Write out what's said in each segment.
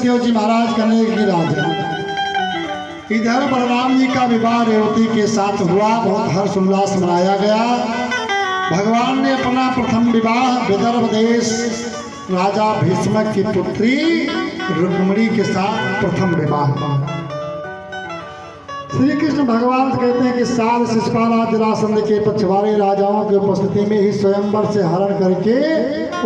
सत्यदेव जी महाराज करने की राजा। इधर बलराम जी का विवाह रेवती के साथ हुआ, बहुत हर्ष उल्लास मनाया गया। भगवान ने अपना प्रथम विवाह विदर्भ देश राजा भीष्म की पुत्री रुक्मिणी के साथ प्रथम विवाह हुआ। श्री कृष्ण भगवान कहते हैं कि साल शिशुपाल जरासंध के पछवाड़े राजाओं की उपस्थिति में ही स्वयंवर से हरण करके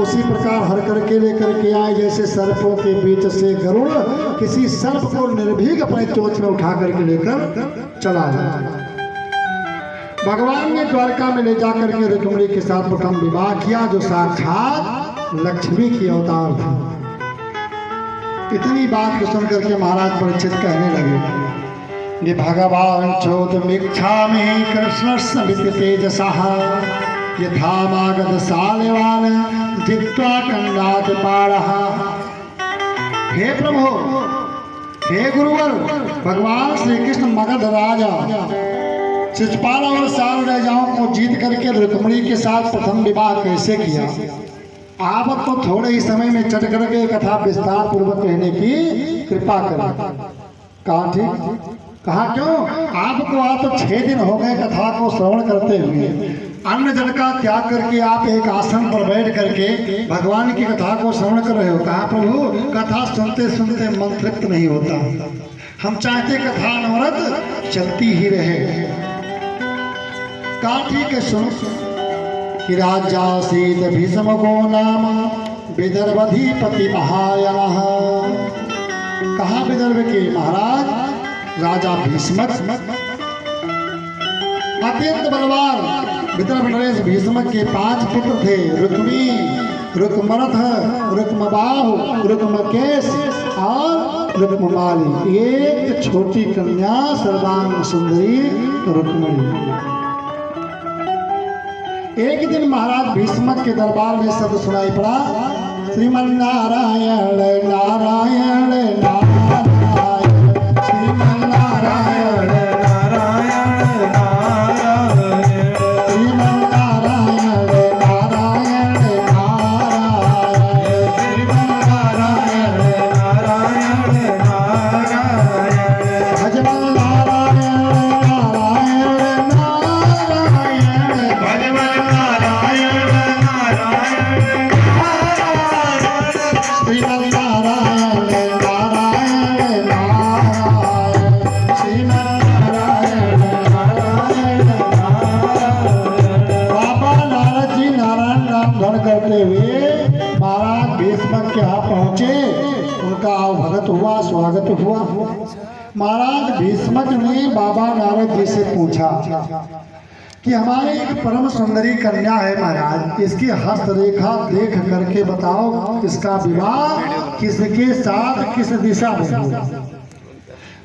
उसी प्रकार हर करके लेकर के आए, जैसे सर्पों के बीच से गरुड़ किसी सर्प को निर्भीक अपने चोंच में उठा करके लेकर चला जाए। भगवान ने द्वारका में ले जाकर के रुक्मिणी के साथ प्रथम विवाह किया, जो साक्षात लक्ष्मी की अवतार थी। इतनी बात को सुनकर के महाराज परीक्षित कहने लगे ये भगवान चोदमीक्षामि कृष्णस्य तेजसः यथामागध सालवान जित्वा कंडात पारः। हे प्रभु, हे गुरुवर, भगवान श्री कृष्ण मगध राजा शिशुपाल और साल राजाओं को जीत करके रुक्मिणी के साथ प्रथम विवाह कैसे किया, आप तो थोड़े ही समय में चट करके कथा विस्तार पूर्वक कहने की कृपा करें। कहा ठीक, कहा क्यों, आपको आप 6 दिन हो गए कथा को श्रवण करते हुए। अन्न जल का त्याग करके आप एक आसन पर बैठ करके भगवान की कथा को श्रवण कर रहे हो। कहा प्रभु, कथा सुनते सुनते मन तृप्त नहीं होता, हम चाहते कथा अनवरत चलती ही रहे। कहा ठीक है, सुनो कि राजा सीत भीष्म को नाम विदर्भधिपति महायनः। कहा विदर्भ के महाराज राजा भीष्म अत्यंत बलवान विदर्भ नरेश भीष्म के 5 पुत्र थे, रुक्मी, रुक्मरथ, रुक्मबाहु, रुक्मकेश और रुक्ममाली। एक छोटी कन्या सर्वांग सुंदरी रुक्मिणी। एक दिन महाराज भीष्म के दरबार में शब्द सुनाई पड़ा, श्रीमन्नारायण नारायण नारायण, श्रीमन्नारायण नारायण नारायण, श्रीमन्नारायण नारायण नारायण, श्रीमन्नारायण नारायण नारायण, भजमन नारायण नारायण नारायण, भजमन नारायण नारायण नारायण, श्रीमन्नारायण नारायण नारायण, श्रीमन्नारायण नारायण नारायण। बाबा नारद जी नारायण नाम ध्वन करते हुए महाराज भीष्म के यहाँ पहुंचे, उनका भगत हुआ, स्वागत हुआ। महाराज भीष्म ने बाबा नारद जी से पूछा कि हमारे एक परम सुंदरी कन्या है महाराज, इसकी हस्तरेखा देख करके बताओ इसका विवाह किसके साथ किस दिशा में होगा।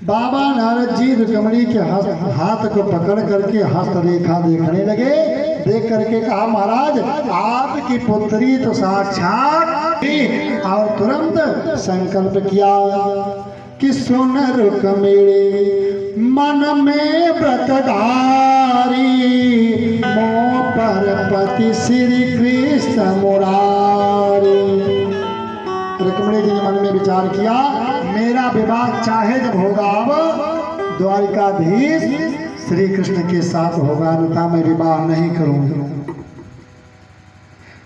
बाबा नारद जी रुक्मिणी के हाथ को पकड़ करके हस्तरेखा देखने लगे। देख करके कहा महाराज, आपकी पुत्री तो साक्षात, और तुरंत संकल्प किया कि सुन रुक्मिणी मन में व्रतधारी, मोह पर पति श्री कृष्ण मुरारी। रुक्मिणी जी ने मन में विचार किया, मेरा विवाह चाहे जब होगा अब द्वारिकाधीश श्री कृष्ण के साथ होगा, अन्यथा मैं विवाह नहीं करूंगा।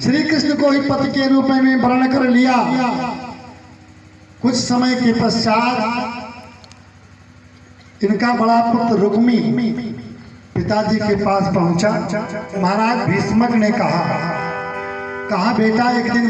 श्री कृष्ण को ही पति के रूप में वर्ण कर लिया। कुछ समय के पश्चात इनका बड़ा पुत्र रुक्मी पिताजी के पास पहुंचा। महाराज भीष्मक ने कहा बेटा, एक दिन